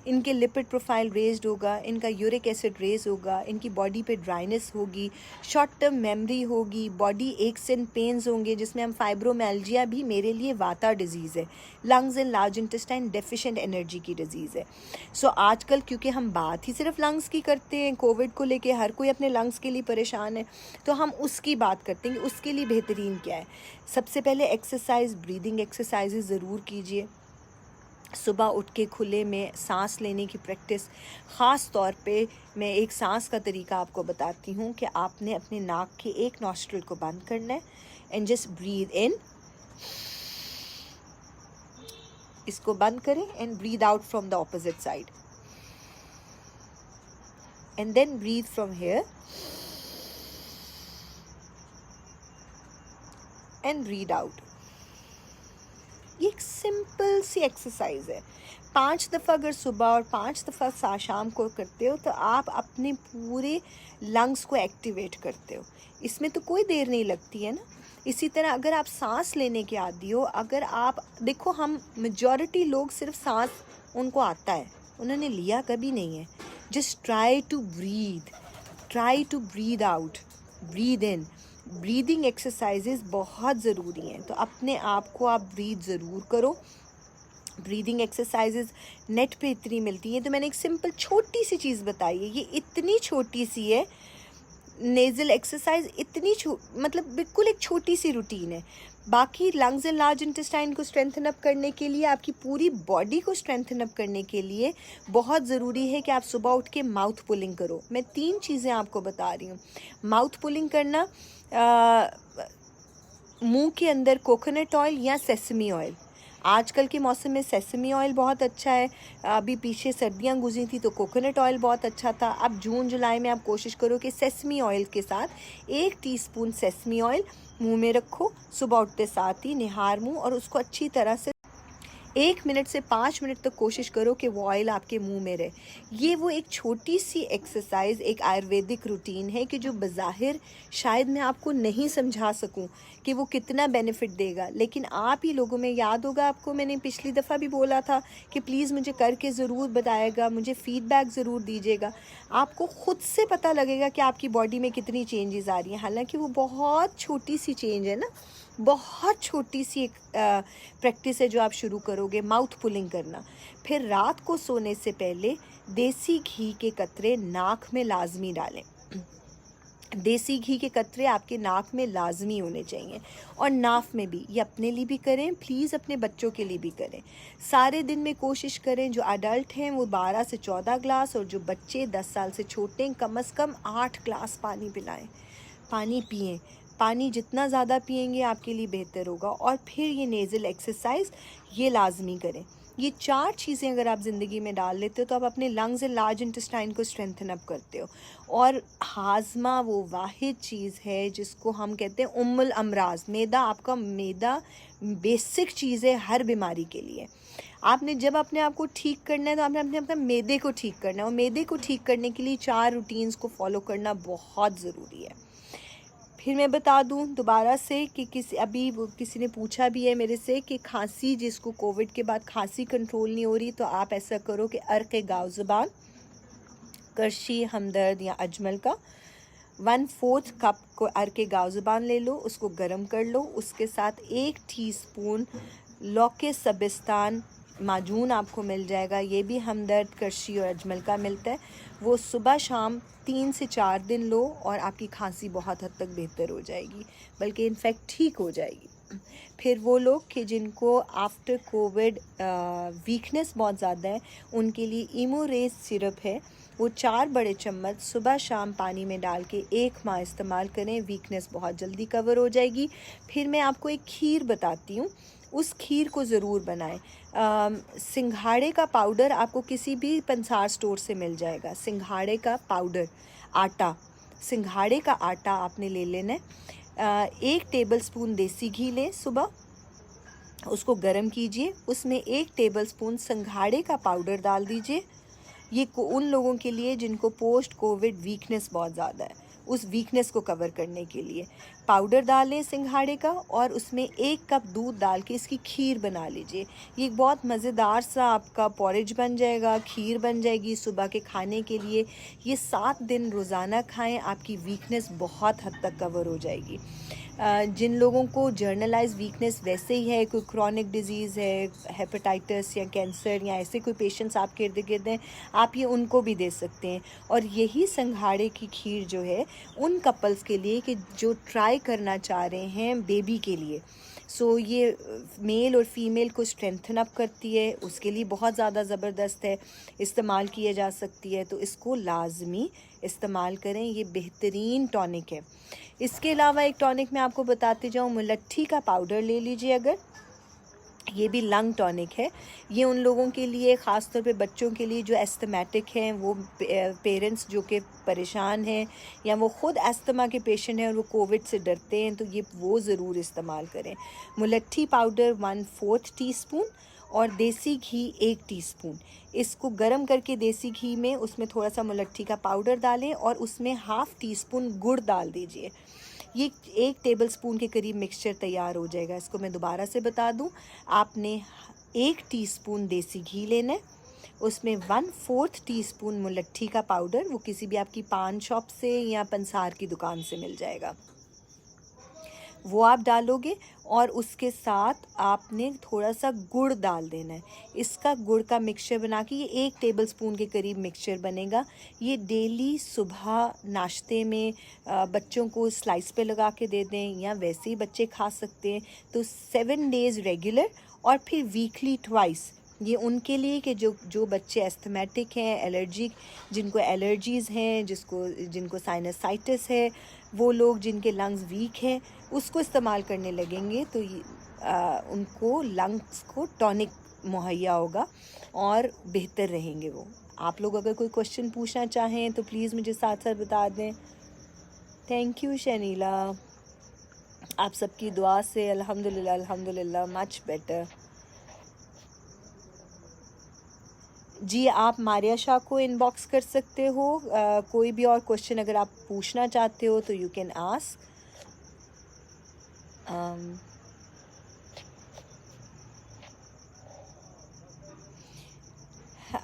इनके लिपिड प्रोफाइल रेज्ड होगा, इनका यूरिक एसिड रेज होगा, इनकी बॉडी पे ड्राइनेस होगी, शॉर्ट टर्म मेमोरी होगी, बॉडी एक्स एंड पेन्स होंगे, जिसमें हम फाइब्रोमैल्जिया भी मेरे लिए वाता डिजीज़ है. Lungs and large intestine deficient energy की डिजीज़ है. सो आजकल क्योंकि हम बात ही सिर्फ लंग्स की करते हैं, कोविड को लेके हर कोई अपने लंग्स के लिए परेशान है, तो हम उसकी बात करते हैं कि उसके लिए बेहतरीन क्या है. सबसे पहले एक्सरसाइज, ब्रीदिंग एक्सरसाइजेज ज़रूर कीजिए. सुबह उठ के खुले में सांस लेने की प्रैक्टिस. ख़ास तौर पे मैं एक सांस का तरीका आपको बताती हूँ कि आपने अपने नाक के एक नॉस्ट्रिल को बंद करना है एंड जस्ट ब्रीद इन, इसको बंद करें and breathe out from the opposite side, and then breathe from here and breathe out. ये एक सिंपल सी एक्सरसाइज है. 5 दफ़ा अगर सुबह और 5 दफ़ा शाम को करते हो तो आप अपने पूरे लंग्स को एक्टिवेट करते हो. इसमें तो कोई देर नहीं लगती है ना. इसी तरह अगर आप सांस लेने के आदी हो, अगर आप देखो, हम मेजॉरिटी लोग सिर्फ सांस उनको आता है, उन्होंने लिया कभी नहीं है. Just try to breathe out, breathe in. Breathing exercises बहुत ज़रूरी हैं, तो अपने आप को आप ब्रीद ज़रूर करो. ब्रीदिंग एक्सरसाइजेज नेट पे इतनी मिलती हैं, तो मैंने एक सिंपल छोटी सी चीज़ बताई है. ये इतनी छोटी सी है, नेज़ल एक्सरसाइज इतनी मतलब बिल्कुल एक छोटी सी रूटीन है. बाकी लंग्स एंड लार्ज इंटेस्टाइन को स्ट्रेंथन अप करने के लिए, आपकी पूरी बॉडी को स्ट्रेंथन अप करने के लिए बहुत ज़रूरी है कि आप सुबह उठ के माउथ पुलिंग करो. मैं 3 चीज़ें आपको बता रही हूँ. माउथ पुलिंग करना, मुंह के अंदर कोकोनट ऑयल या सेसमी ऑयल. आजकल के मौसम में सेसमी ऑयल बहुत अच्छा है. अभी पीछे सर्दियां गुजरी थी तो कोकोनट ऑयल बहुत अच्छा था. अब जून जुलाई में आप कोशिश करो कि सेसमी ऑयल के साथ 1 टीस्पून सेसमी ऑयल मुंह में रखो. सुबह उठते साथ ही निहार मुंह, और उसको अच्छी तरह से 1 मिनट से 5 मिनट तक कोशिश करो कि वो ऑयल आपके मुंह में रहे. ये वो एक छोटी सी एक्सरसाइज, एक आयुर्वेदिक रूटीन है कि जो बज़ाहिर शायद मैं आपको नहीं समझा सकूं कि वो कितना बेनिफिट देगा, लेकिन आप ही लोगों में, याद होगा आपको, मैंने पिछली दफ़ा भी बोला था कि प्लीज़ मुझे करके ज़रूर बताएगा, मुझे फ़ीडबैक ज़रूर दीजिएगा. आपको ख़ुद से पता लगेगा कि आपकी बॉडी में कितनी चेंजेस आ रही हैं. हालांकि वो बहुत छोटी सी चेंज है ना, बहुत छोटी सी एक प्रैक्टिस है जो आप शुरू करोगे, माउथ पुलिंग करना. फिर रात को सोने से पहले देसी घी के कतरे नाक में लाजमी डालें. देसी घी के कतरे आपके नाक में लाजमी होने चाहिए, और नाफ में भी. ये अपने लिए भी करें प्लीज़, अपने बच्चों के लिए भी करें. सारे दिन में कोशिश करें, जो अडल्ट हैं वो 12 से 14 ग्लास, और जो बच्चे 10 साल से छोटे हैं कम से कम 8 ग्लास पानी पिलाएं. पानी पिएं. पानी जितना ज़्यादा पिएंगे आपके लिए बेहतर होगा. और फिर ये नेज़ल एक्सरसाइज ये लाजमी करें. ये 4 चीज़ें अगर आप ज़िंदगी में डाल लेते हो तो आप अपने लंग्स एंड लार्ज इंटेस्टाइन को स्ट्रेंथन अप करते हो. और हाजमा वो वाहिद चीज़ है जिसको हम कहते हैं उम्मुल अमराज. मैदा, आपका मैदा बेसिक चीज़ है हर बीमारी के लिए. आपने जब अपने आप को ठीक करना है तो आपने अपने मैदे को ठीक करना है, और मैदे को ठीक करने के लिए 4 रूटीन्स को फॉलो करना बहुत ज़रूरी है। फिर मैं बता दूं दोबारा से कि किसी ने पूछा भी है मेरे से कि खांसी, जिसको कोविड के बाद खांसी कंट्रोल नहीं हो रही, तो आप ऐसा करो कि अर्क गाव ज़बान, करशी, हमदर्द या अजमल का 1/4 कप को अर्क गाव ज़बान ले लो, उसको गर्म कर लो। उसके साथ 1 टीस्पून लौके सबिस्तान माजून आपको मिल जाएगा, ये भी हमदर्द, करशी और अजमल का मिलता है। वो सुबह शाम 3 से 4 दिन लो और आपकी खांसी बहुत हद तक बेहतर हो जाएगी, बल्कि इनफैक्ट ठीक हो जाएगी। फिर वो लोग कि जिनको आफ्टर कोविड वीकनेस बहुत ज़्यादा है, उनके लिए इमोरेज सिरप है, वो 4 बड़े चम्मच सुबह शाम पानी में डाल के 1 माह इस्तेमाल करें, वीकनेस बहुत जल्दी कवर हो जाएगी। फिर मैं आपको एक खीर बताती हूँ, उस खीर को ज़रूर बनाएं। सिंघाड़े का पाउडर आपको किसी भी पंसार स्टोर से मिल जाएगा। सिंघाड़े का पाउडर, आटा, सिंघाड़े का आटा आपने ले लेना है। 1 टेबलस्पून देसी घी लें, सुबह उसको गर्म कीजिए, उसमें 1 टेबलस्पून सिंघाड़े का पाउडर डाल दीजिए। ये उन लोगों के लिए जिनको पोस्ट कोविड वीकनेस बहुत ज़्यादा है, उस वीकनेस को कवर करने के लिए पाउडर डालें सिंघाड़े का, और उसमें 1 कप दूध डाल के इसकी खीर बना लीजिए। ये एक बहुत मज़ेदार सा आपका पॉरेज बन जाएगा, खीर बन जाएगी सुबह के खाने के लिए। ये 7 दिन रोज़ाना खाएं, आपकी वीकनेस बहुत हद तक कवर हो जाएगी। जिन लोगों को जर्नलाइज वीकनेस वैसे ही है, कोई क्रॉनिक डिजीज़ है, हेपेटाइटिस या कैंसर या ऐसे कोई पेशेंट्स आपके इर्द गिर्द हैं, आप ये उनको भी दे सकते हैं। और यही सिंघाड़े की खीर जो है उन कपल्स के लिए कि जो ट्राई करना चाह रहे हैं बेबी के लिए, सो ये मेल और फीमेल को स्ट्रेंथन अप करती है, उसके लिए बहुत ज़्यादा ज़बरदस्त है, इस्तेमाल किया जा सकती है, तो इसको लाजमी इस्तेमाल करें, ये बेहतरीन टॉनिक है। इसके अलावा एक टॉनिक मैं आपको बताते जाऊँ, मुलट्ठी का पाउडर ले लीजिए अगर, ये भी लंग टॉनिक है। ये उन लोगों के लिए, ख़ास तौर पे बच्चों के लिए जो एस्थमेटिक हैं, वो पेरेंट्स जो कि परेशान हैं या वो ख़ुद एस्थमा के पेशेंट हैं और वो कोविड से डरते हैं, तो ये वो ज़रूर इस्तेमाल करें। मुलट्ठी पाउडर 1/4 टीस्पून और देसी घी 1 टीस्पून। इसको गर्म करके देसी घी में उसमें थोड़ा सा मुलट्ठी का पाउडर डालें और उसमें 1/2 टीस्पून गुड़ डाल दीजिए। ये 1 टेबलस्पून के करीब मिक्सचर तैयार हो जाएगा। इसको मैं दोबारा से बता दूं, आपने 1 टीस्पून देसी घी लेना है, उसमें 1/4 टीस्पून मुलट्ठी का पाउडर, वो किसी भी आपकी पान शॉप से या पंसार की दुकान से मिल जाएगा, वो आप डालोगे, और उसके साथ आपने थोड़ा सा गुड़ डाल देना है। इसका गुड़ का मिक्सचर बना के ये 1 टेबलस्पून के करीब मिक्सचर बनेगा। ये डेली सुबह नाश्ते में बच्चों को स्लाइस पे लगा के दे दें या वैसे ही बच्चे खा सकते हैं। तो 7 डेज़ रेगुलर और फिर वीकली ट्वाइस, ये उनके लिए कि जो बच्चे एस्थमेटिक हैं, एलर्जिक, जिनको एलर्जीज़ हैं, जिनको साइनसाइटिस है, वो लोग जिनके लंग्स वीक हैं, उसको इस्तेमाल करने लगेंगे तो उनको लंग्स को टॉनिक मुहैया होगा और बेहतर रहेंगे वो। आप लोग अगर कोई क्वेश्चन पूछना चाहें तो प्लीज़ मुझे साथ साथ बता दें। थैंक यू शनीला, आप सबकी दुआ से अल्हम्दुलिल्लाह मच बेटर। जी, आप मारिया शाह को इनबॉक्स कर सकते हो। कोई भी और क्वेश्चन अगर आप पूछना चाहते हो तो you can ask.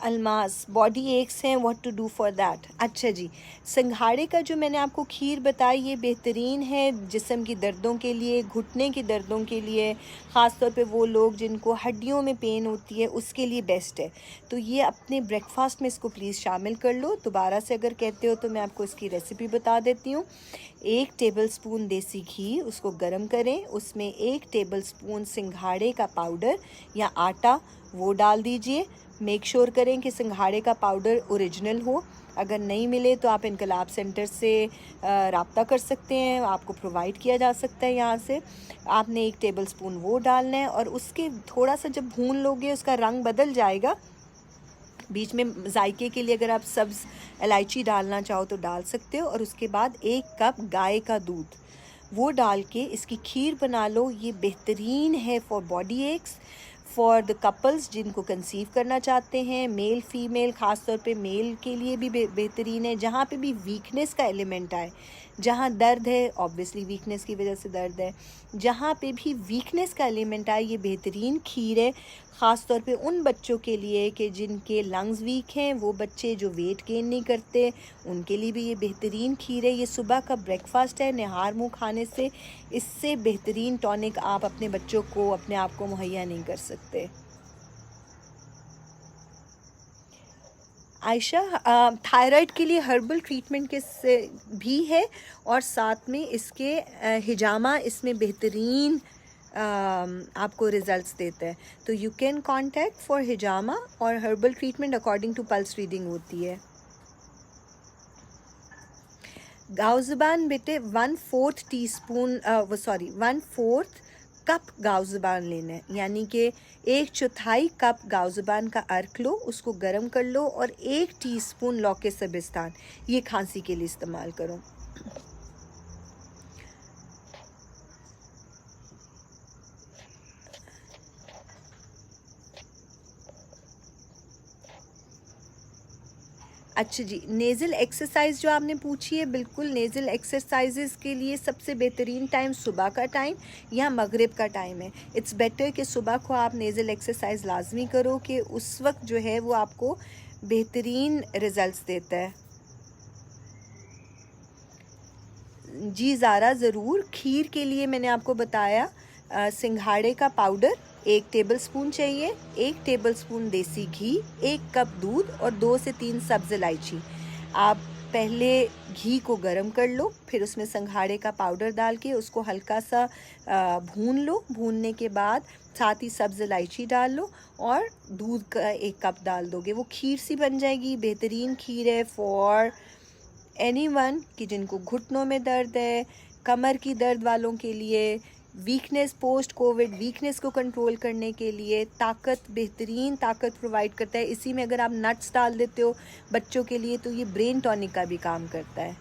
Almas, body aches हैं, what to do for that. अच्छा जी, सिंघाड़े का जो मैंने आपको खीर बताई ये बेहतरीन है जिस्म की दर्दों के लिए, घुटने की दर्दों के लिए, ख़ास तौर पे वो लोग जिनको हड्डियों में पेन होती है उसके लिए बेस्ट है। तो ये अपने ब्रेकफास्ट में इसको प्लीज़ शामिल कर लो। दोबारा से अगर कहते हो तो मैं आपको इसकी रेसिपी बता देती हूँ। 1 टेबलस्पून देसी घी, उसको गर्म करें, उसमें 1 टेबलस्पून सिंघाड़े का पाउडर या आटा वो डाल दीजिए। मेक श्योर करें कि सिंघाड़े का पाउडर ओरिजिनल हो। अगर नहीं मिले तो आप इनकलाब सेंटर से रब्ता कर सकते हैं, आपको प्रोवाइड किया जा सकता है यहाँ से। आपने 1 टेबलस्पून वो डालना है और उसके थोड़ा सा जब भून लोगे उसका रंग बदल जाएगा। बीच में जायके के लिए अगर आप सब्ज़ इलायची डालना चाहो तो डाल सकते हो। और उसके बाद 1 कप गाय का दूध वो डाल के इसकी खीर बना लो। ये बेहतरीन है for body aches, for the couples जिनको कंसीव करना चाहते हैं, मेल फीमेल, ख़ास तौर पे मेल के लिए भी बेहतरीन है। जहाँ पे भी वीकनेस का एलिमेंट आए, जहाँ दर्द है, ऑब्वियसली वीकनेस की वजह से दर्द है, जहाँ पे भी वीकनेस का एलिमेंट आए, ये बेहतरीन खीर है। ख़ास तौर पे उन बच्चों के लिए कि जिनके लंग्स वीक हैं, वो बच्चे जो वेट गेन नहीं करते, उनके लिए भी ये बेहतरीन खीर है। ये सुबह का ब्रेकफास्ट है, निहार मुँह खाने से इससे बेहतरीन टॉनिक आप अपने बच्चों को, अपने आप को मुहैया नहीं कर सकते। आयशा, थायराइड के लिए हर्बल ट्रीटमेंट के से भी है, और साथ में इसके हिजामा इसमें बेहतरीन आपको रिजल्ट्स देता है। तो यू कैन कांटेक्ट फॉर हिजामा, और herbal treatment according to pulse reading होती है। गाउज़बान बेटे 1/4 टीस्पून, 1/4 कप गाउज़बान लेना है, यानी कि 1/4 कप गाउज़बान का अर्क लो, उसको गर्म कर लो, और 1 टीस्पून लौके सबिस्तान, ये खांसी के लिए इस्तेमाल करो। अच्छा जी, नेज़ल एक्सरसाइज जो आपने पूछी है, बिल्कुल नेज़ल एक्सरसाइजेज़ के लिए सबसे बेहतरीन टाइम सुबह का टाइम या मगरिब का टाइम है। इट्स बेटर कि सुबह को आप नेज़ल एक्सरसाइज लाजमी करो, कि उस वक्त जो है वो आपको बेहतरीन रिजल्ट्स देता है। जी ज़ारा, ज़रूर। खीर के लिए मैंने आपको बताया, सिंघाड़े का पाउडर 1 टेबलस्पून चाहिए, 1 टेबलस्पून देसी घी, 1 कप दूध और 2 से 3 सब्ज़ इलायची। आप पहले घी को गरम कर लो, फिर उसमें सिंघाड़े का पाउडर डाल के उसको हल्का सा भून लो। भूनने के बाद साथ ही सब्ज़ इलायची डाल लो, और दूध का 1 कप डाल दोगे, वो खीर सी बन जाएगी। बेहतरीन खीर है फॉर एनीवन कि जिनको घुटनों में दर्द है, कमर की दर्द वालों के लिए, वीकनेस, पोस्ट कोविड वीकनेस को कंट्रोल करने के लिए ताकत, बेहतरीन ताकत प्रोवाइड करता है। इसी में अगर आप नट्स डाल देते हो बच्चों के लिए, तो ये ब्रेन टॉनिक का भी काम करता है।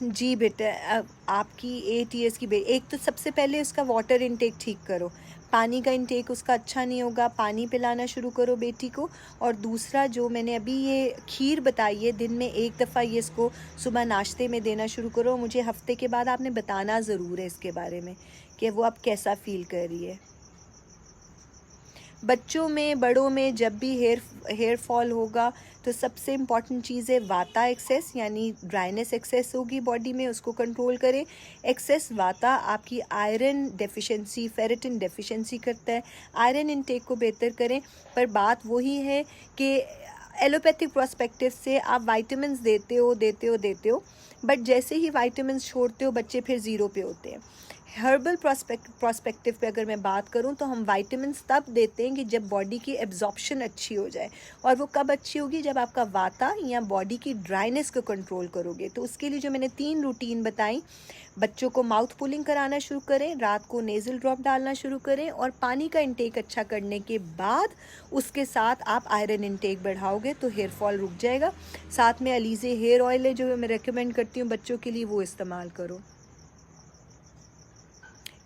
जी बेटा, आपकी 8 ईयर्स की एक तो सबसे पहले उसका वाटर इनटेक ठीक करो। पानी का इनटेक उसका अच्छा नहीं होगा, पानी पिलाना शुरू करो बेटी को। और दूसरा, जो मैंने अभी ये खीर बताई है, दिन में 1 दफ़ा ये इसको सुबह नाश्ते में देना शुरू करो। मुझे हफ्ते के बाद आपने बताना ज़रूर है इसके बारे में कि वो आप कैसा फ़ील कर रही है। बच्चों में, बड़ों में जब भी हेयर फॉल होगा, तो सबसे इम्पॉर्टेंट चीज़ है वाता एक्सेस, यानी ड्राइनेस एक्सेस होगी बॉडी में, उसको कंट्रोल करें। एक्सेस वाता आपकी आयरन डेफिशिएंसी, फेरेटिन डेफिशिएंसी करता है। आयरन इनटेक को बेहतर करें। पर बात वही है कि एलोपैथिक पर्सपेक्टिव से आप वाइटामिन देते हो, बट जैसे ही वाइटामिन छोड़ते हो बच्चे फिर ज़ीरो पे होते हैं। हर्बल प्रोस्पेक्टिव पे अगर मैं बात करूं, तो हम वाइटामिन्स तब देते हैं कि जब बॉडी की एब्जॉर्प्शन अच्छी हो जाए। और वो कब अच्छी होगी? जब आपका वाता या बॉडी की ड्राइनेस को कंट्रोल करोगे। तो उसके लिए जो मैंने 3 रूटीन बताई, बच्चों को माउथ पुलिंग कराना शुरू करें, रात को नेज़ल ड्रॉप डालना शुरू करें, और पानी का इंटेक अच्छा करने के बाद उसके साथ आप आयरन इंटेक बढ़ाओगे तो हेयर फॉल रुक जाएगा। साथ में अलीज़े हेयर ऑयल है जो मैं रेकमेंड करती हूँ बच्चों के लिए, वो इस्तेमाल करो।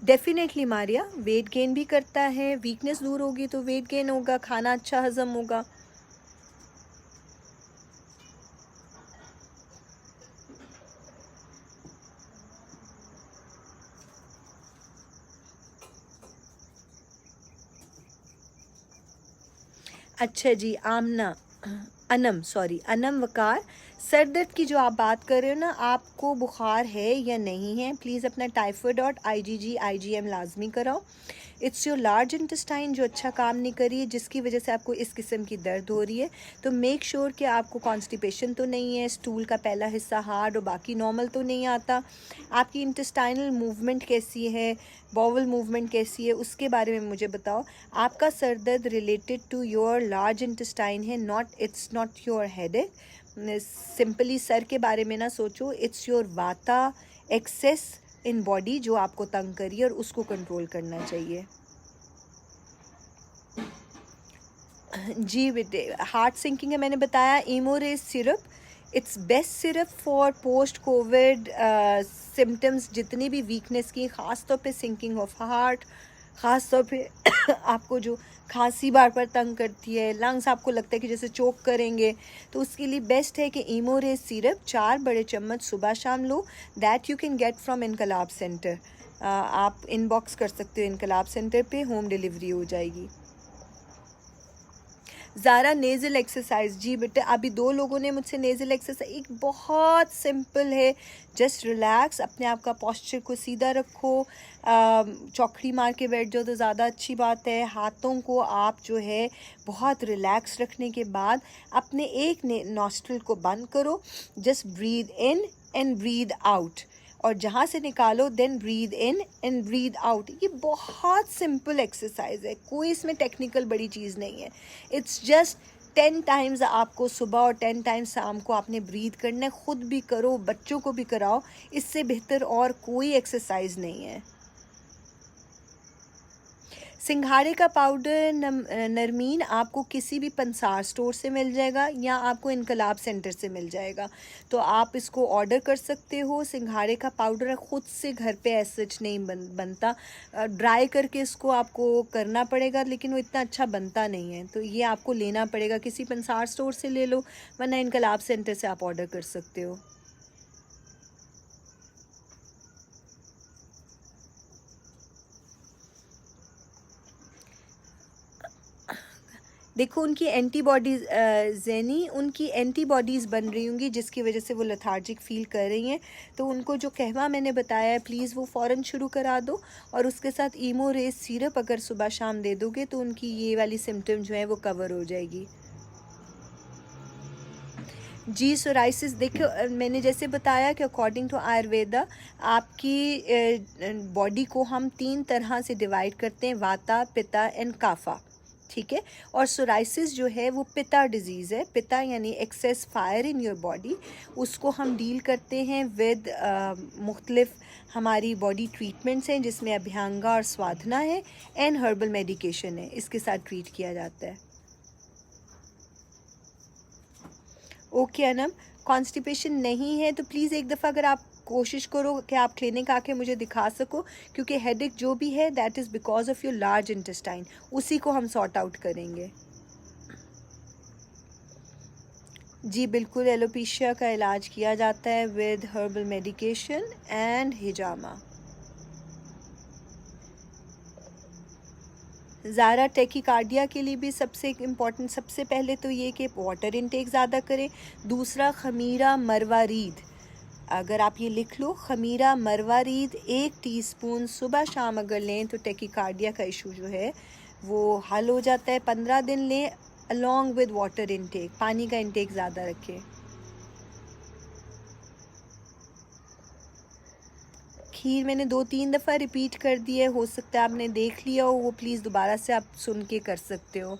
डेफिनेटली मारिया, वेट गेन भी करता है। वीकनेस दूर होगी तो वेट गेन होगा, खाना अच्छा हजम होगा। अच्छा जी, अनम वकार, सर दर्द की जो आप बात कर रहे हो ना, आपको बुखार है या नहीं है? प्लीज़ अपना टाइफाइड और IgG IgM लाजमी कराओ। इट्स योर लार्ज इंटेस्टाइन जो अच्छा काम नहीं कर रही है, जिसकी वजह से आपको इस किस्म की दर्द हो रही है। तो मेक श्योर कि आपको कॉन्स्टिपेशन तो नहीं है, स्टूल का पहला हिस्सा हार्ड और बाकी नॉर्मल तो नहीं आता। आपकी इंटेस्टाइनल मूवमेंट कैसी है, बॉवल मूवमेंट कैसी है, उसके बारे में मुझे बताओ। आपका सर दर्द related to your large intestine है, it's not your headache. Simply सर के बारे में ना सोचो, it's your vata excess in body जो आपको तंग करिए, और उसको कंट्रोल करना चाहिए। जी बेटे, हार्ट सिंकिंग है, मैंने बताया। इमोरेज syrup it's best syrup for post covid symptoms, जितनी भी वीकनेस की, ख़ास तौर पे सिंकिंग ऑफ हार्ट, ख़ास तौर पे आपको जो खांसी बार बार तंग करती है, लंग्स आपको लगता है कि जैसे चोक करेंगे, तो उसके लिए बेस्ट है कि इमोरेज सिरप 4 बड़े चम्मच सुबह शाम लो। That you can get from Inqilab centre. आप इनबॉक्स कर सकते हो इनकलाब सेंटर पे, होम डिलीवरी हो जाएगी। ज़ारा नेज़ल एक्सरसाइज, जी बेटे अभी 2 लोगों ने मुझसे नेज़ल एक्सरसाइज, एक बहुत सिंपल है, जस्ट रिलैक्स, अपने आप का पोस्चर को सीधा रखो, चौकड़ी मार के बैठ जाओ तो ज़्यादा अच्छी बात है। हाथों को आप जो है बहुत रिलैक्स रखने के बाद अपने एक नॉस्ट्रिल को बंद करो, just breathe in and breathe out, और जहाँ से निकालो then breathe in and breathe out. ये बहुत सिंपल एक्सरसाइज है, कोई इसमें टेक्निकल बड़ी चीज़ नहीं है। इट्स जस्ट 10 टाइम्स आपको सुबह और 10 टाइम्स शाम को आपने ब्रीद करना है। खुद भी करो, बच्चों को भी कराओ, इससे बेहतर और कोई एक्सरसाइज नहीं है। सिंघाड़े का पाउडर नरमीन आपको किसी भी पंसार स्टोर से मिल जाएगा या आपको इनकलाब सेंटर से मिल जाएगा, तो आप इसको ऑर्डर कर सकते हो। सिंघाड़े का पाउडर ख़ुद से घर पे ऐसा नहीं बनता, ड्राई करके इसको आपको करना पड़ेगा, लेकिन वो इतना अच्छा बनता नहीं है, तो ये आपको लेना पड़ेगा, किसी पंसार स्टोर से ले लो, वरना इनकलाब सेंटर से आप ऑर्डर कर सकते हो। देखो उनकी एंटीबॉडीज़ जैनी, उनकी एंटीबॉडीज़ बन रही होंगी जिसकी वजह से वो लेथार्जिक फील कर रही हैं, तो उनको जो कहवा मैंने बताया है प्लीज़ वो फ़ौरन शुरू करा दो, और उसके साथ इमोरेज सिरप अगर सुबह शाम दे दोगे तो उनकी ये वाली सिम्टम जो है वो कवर हो जाएगी। जी सोराइसिस, देखो मैंने जैसे बताया कि अकॉर्डिंग टू आयुर्वेदा आपकी बॉडी को हम 3 तरह से डिवाइड करते हैं, वाता, पित्ता एंड काफा, ठीक है। और सोराइसिस जो है वो पिता डिजीज़ है, पिता यानी excess fire in your body, उसको हम डील करते हैं विद मुख्तलिफ हमारी बॉडी ट्रीटमेंट्स हैं, जिसमें अभ्यंगा और स्वाधना है एंड हर्बल मेडिकेशन है, इसके साथ ट्रीट किया जाता है। ओके अनम, कॉन्स्टिपेशन नहीं है तो प्लीज़ एक दफ़ा अगर आप कोशिश करो कि आप क्लिनिक आके मुझे दिखा सको, क्योंकि हेडेक जो भी है that is because of your large intestine, उसी को हम सॉर्ट आउट करेंगे। जी बिल्कुल, एलोपेशिया का इलाज किया जाता है विद हर्बल मेडिकेशन एंड हिजामा। ज़ारा टेकिकार्डिया के लिए भी सबसे इम्पॉर्टेंट, सबसे पहले तो ये कि वाटर इनटेक ज़्यादा करें, दूसरा खमीरा मरवारीद, अगर आप ये लिख लो खमीरा मरवारीद 1 टीस्पून सुबह शाम अगर लें तो टेकिकार्डिया का इशू जो है वो हल हो जाता है। 15 दिन लें अलॉन्ग विद वाटर इनटेक, पानी का इनटेक ज़्यादा रखें। खीर मैंने 2-3 दफ़ा रिपीट कर दी है, हो सकता है आपने देख लिया हो, वो प्लीज़ दोबारा से आप सुन के कर सकते हो।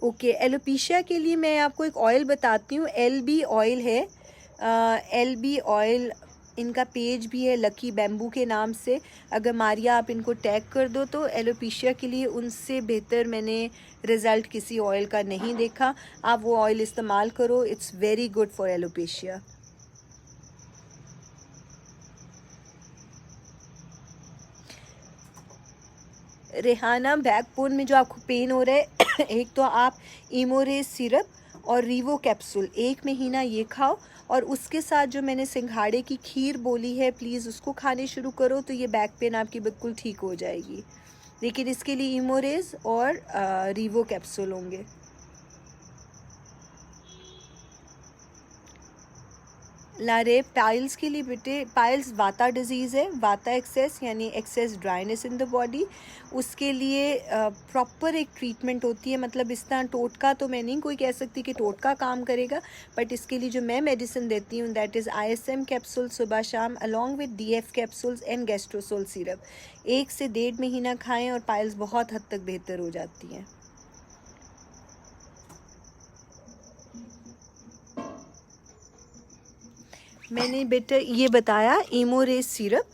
ओके, एलोपेशिया के लिए मैं आपको एक ऑयल बताती हूँ, LB ऑयल है, LB ऑयल, इनका पेज भी है लकी बैम्बू के नाम से, अगर मारिया आप इनको टैग कर दो तो एलोपेशिया के लिए उनसे बेहतर मैंने रिज़ल्ट किसी ऑयल का नहीं देखा, आप वो ऑयल इस्तेमाल करो, it's very good for alopecia. Rehana, backbone में जो आपको पेन हो रहा है एक तो आप इमोरेज सिरप और रीवो कैप्सूल 1 महीना ये खाओ, और उसके साथ जो मैंने सिंघाड़े की खीर बोली है प्लीज़ उसको खाने शुरू करो, तो ये बैक पेन आपकी बिल्कुल ठीक हो जाएगी, लेकिन इसके लिए इमोरेज और रीवो कैप्सूल होंगे। लारे, पाइल्स के लिए बेटे, पाइल्स वाता डिजीज़ है, वाता एक्सेस यानी excess dryness in the body, उसके लिए प्रॉपर एक ट्रीटमेंट होती है, मतलब इस तरह टोटका तो मैं नहीं कोई कह सकती कि टोटका काम करेगा, बट इसके लिए जो मैं मेडिसिन देती हूँ दैट इज़ ISM कैप्सूल सुबह शाम along with DF capsules and गैस्ट्रोसोल सिरप, 1 से 1.5 महीना खाएँ और पाइल्स बहुत हद तक बेहतर हो जाती हैं। मैंने बेटा ये बताया इमोरेज syrup,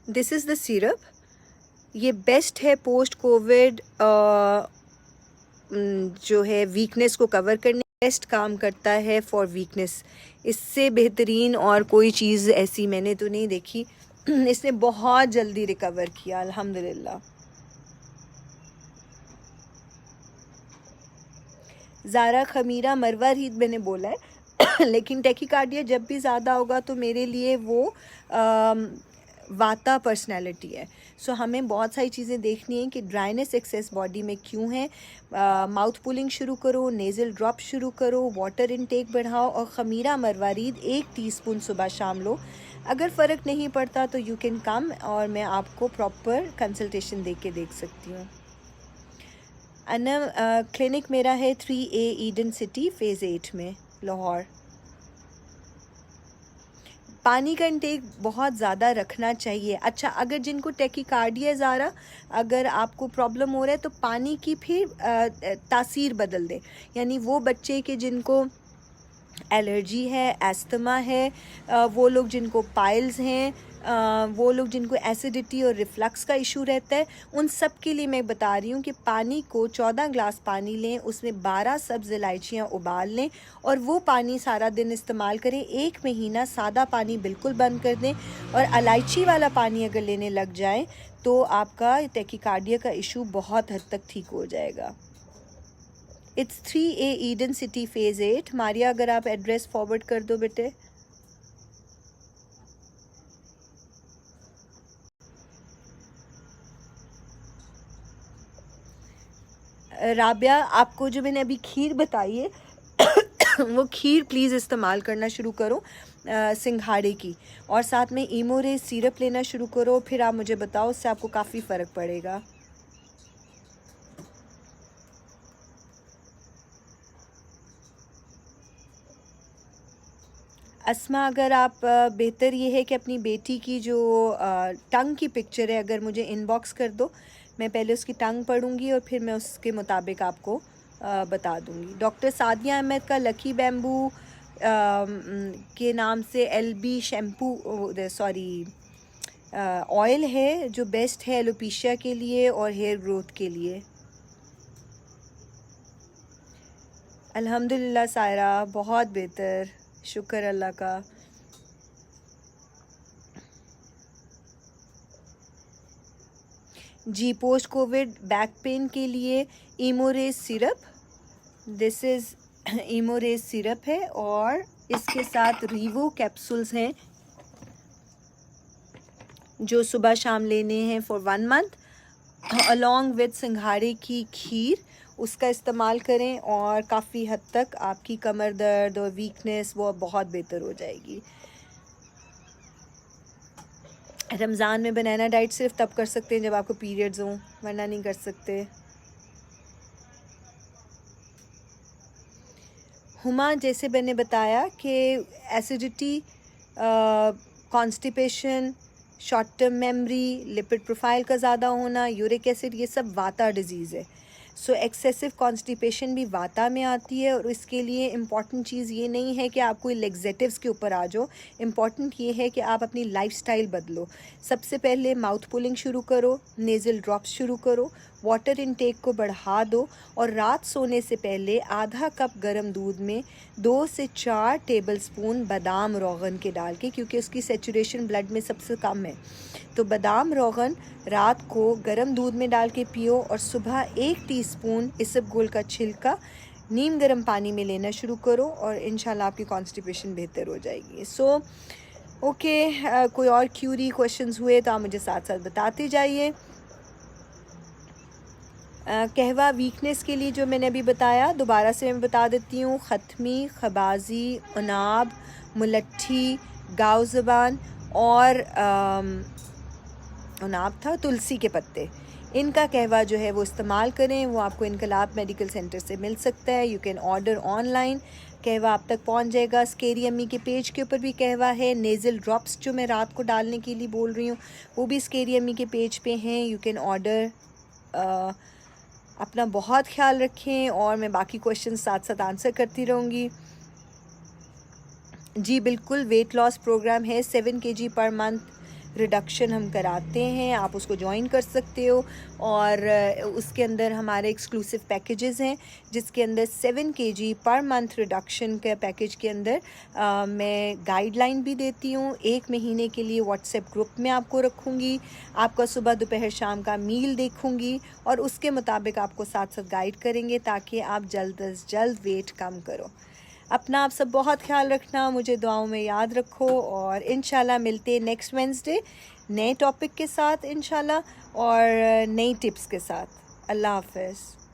this is the syrup, ये बेस्ट है पोस्ट कोविड जो है वीकनेस को कवर करने, बेस्ट काम करता है फॉर वीकनेस। इससे बेहतरीन और कोई चीज़ ऐसी मैंने तो नहीं देखी। इसने बहुत जल्दी रिकवर किया अल्हम्दुलिल्लाह। ज़ारा खमीरा मरवा रीत मैंने बोला है लेकिन टैकीकार्डिया जब भी ज़्यादा होगा तो मेरे लिए वो वाता पर्सनैलिटी है। सो हमें बहुत सारी चीज़ें देखनी है कि ड्राइनेस एक्सेस बॉडी में क्यों है। माउथ पुलिंग शुरू करो, नेज़ल ड्रॉप शुरू करो, वाटर इनटेक बढ़ाओ और खमीरा मरवारीद 1 टीस्पून सुबह शाम लो। अगर फ़र्क नहीं पड़ता तो यू कैन कम और मैं आपको प्रॉपर कंसल्टेशन दे के देख सकती हूँ। क्लिनिक मेरा है 3A ईडन सिटी फ़ेज़ 8 में, लाहौर। पानी का इंटेक बहुत ज़्यादा रखना चाहिए। अच्छा, अगर जिनको टैकीकार्डिया है ज़ारा, अगर आपको प्रॉब्लम हो रहा है तो पानी की फिर तासीर बदल दें। यानी वो बच्चे के जिनको एलर्जी है, एस्थमा है, वो लोग जिनको पाइल्स हैं, वो लोग जिनको एसिडिटी और रिफ्लक्स का इशू रहता है, उन सब के लिए मैं बता रही हूँ कि पानी को 14 ग्लास पानी लें, उसमें 12 सब्ज़ इलायचियाँ उबाल लें और वो पानी सारा दिन इस्तेमाल करें। 1 महीना सादा पानी बिल्कुल बंद कर दें और इलायची वाला पानी अगर लेने लग जाएं तो आपका टैकीकार्डिया का इशू बहुत हद तक ठीक हो जाएगा। It's 3A Eden city phase 8। Maria, अगर आप एड्रेस फॉरवर्ड कर दो बेटे। राबिया, आपको जो मैंने अभी खीर बताई है वो खीर प्लीज़ इस्तेमाल करना शुरू करो सिंघाड़े की, और साथ में इमोरे सिरप लेना शुरू करो। फिर आप मुझे बताओ, उससे आपको काफ़ी फ़र्क पड़ेगा। अस्मा, अगर आप बेहतर ये है कि अपनी बेटी की जो टंग की पिक्चर है अगर मुझे इनबॉक्स कर दो, मैं पहले उसकी टंग पढ़ूंगी और फिर मैं उसके मुताबिक आपको बता दूंगी। डॉक्टर सादिया अहमद का लकी बैम्बू के नाम से LB शैम्पू, सॉरी, ऑयल है जो बेस्ट है एलोपेशिया के लिए और हेयर ग्रोथ के लिए। अल्हम्दुलिल्लाह सायरा, बहुत बेहतर, शुक्र अल्लाह का। जी, पोस्ट कोविड बैक पेन के लिए इमोरेज सिरप, दिस इज़ इमोरेज सिरप है और इसके साथ रीवो कैप्सूल्स हैं जो सुबह शाम लेने हैं फॉर 1 मंथ, अलॉन्ग विद सिंघाड़े की खीर। उसका इस्तेमाल करें और काफ़ी हद तक आपकी कमर दर्द और वीकनेस वो बहुत बेहतर हो जाएगी। रमज़ान में बनाना डाइट सिर्फ तब कर सकते हैं जब आपको पीरियड्स हों, वरना नहीं कर सकते। हुमा, जैसे मैंने बताया कि acidity, constipation, short term memory, lipid profile का ज़्यादा होना, यूरिक एसिड, ये सब वाता डिजीज़ है। सो एक्सेसिव कॉन्स्टिपेशन भी वाता में आती है और इसके लिए इम्पॉर्टेंट चीज़ ये नहीं है कि आप कोई लेग्जेटिव्स के ऊपर आ जाओ। इम्पॉर्टेंट ये है कि आप अपनी लाइफस्टाइल बदलो। सबसे पहले माउथ पुलिंग शुरू करो, नेज़ल ड्रॉप्स शुरू करो, वाटर इनटेक को बढ़ा दो और रात सोने से पहले आधा कप गर्म दूध में 2 से 4 टेबलस्पून बादाम रोगन के डाल के, क्योंकि उसकी सेचुरेशन ब्लड में सबसे कम है, तो बादाम रोगन रात को गर्म दूध में डाल के पियो और सुबह 1 टीस्पून इसबगोल का छिलका नीम गर्म पानी में लेना शुरू करो और इंशाल्लाह आपकी कॉन्स्टिपेशन बेहतर हो जाएगी। सो ओके, कोई और क्यूरी क्वेश्चंस हुए तो आप मुझे साथ साथ बताते जाइए। कहवा वीकनेस के लिए जो मैंने अभी बताया, दोबारा से मैं बता देती हूँ। ख़त्मी, खबाजी, उनाब, मुलट्ठी, गाव ज़बान और उनाब था, तुलसी के पत्ते, इनका कहवा जो है वो इस्तेमाल करें। वो आपको इनकलाब मेडिकल सेंटर से मिल सकता है। यू कैन ऑर्डर ऑनलाइन, कहवा आप तक पहुंच जाएगा। स्केरी अम्मी के पेज के ऊपर भी कहवा है। नेज़ल ड्रॉप्स जो मैं रात को डालने के लिए बोल रही हूँ वो भी स्केरी अम्मी के पेज पे हैं, यू कैन ऑर्डर। अपना बहुत ख्याल रखें और मैं बाकी क्वेश्चन साथ साथ आंसर करती रहूँगी। जी बिल्कुल, वेट लॉस प्रोग्राम है 7 kg पर मंथ रिडक्शन हम कराते हैं, आप उसको ज्वाइन कर सकते हो। और उसके अंदर हमारे एक्सक्लूसिव पैकेजेस हैं, जिसके अंदर 7 kg पर मंथ रिडक्शन के पैकेज के अंदर मैं गाइडलाइन भी देती हूँ। 1 महीने के लिए व्हाट्सएप ग्रुप में आपको रखूँगी, आपका सुबह दोपहर शाम का मील देखूँगी और उसके मुताबिक आपको साथ साथ गाइड करेंगे ताकि आप जल्द अज जल्द वेट कम करो। अपना आप सब बहुत ख्याल रखना, मुझे दुआओं में याद रखो और इंशाल्लाह मिलते हैं नेक्स्ट वेडनेसडे नए टॉपिक के साथ इंशाल्लाह और नई टिप्स के साथ। अल्लाह हाफ़िज़।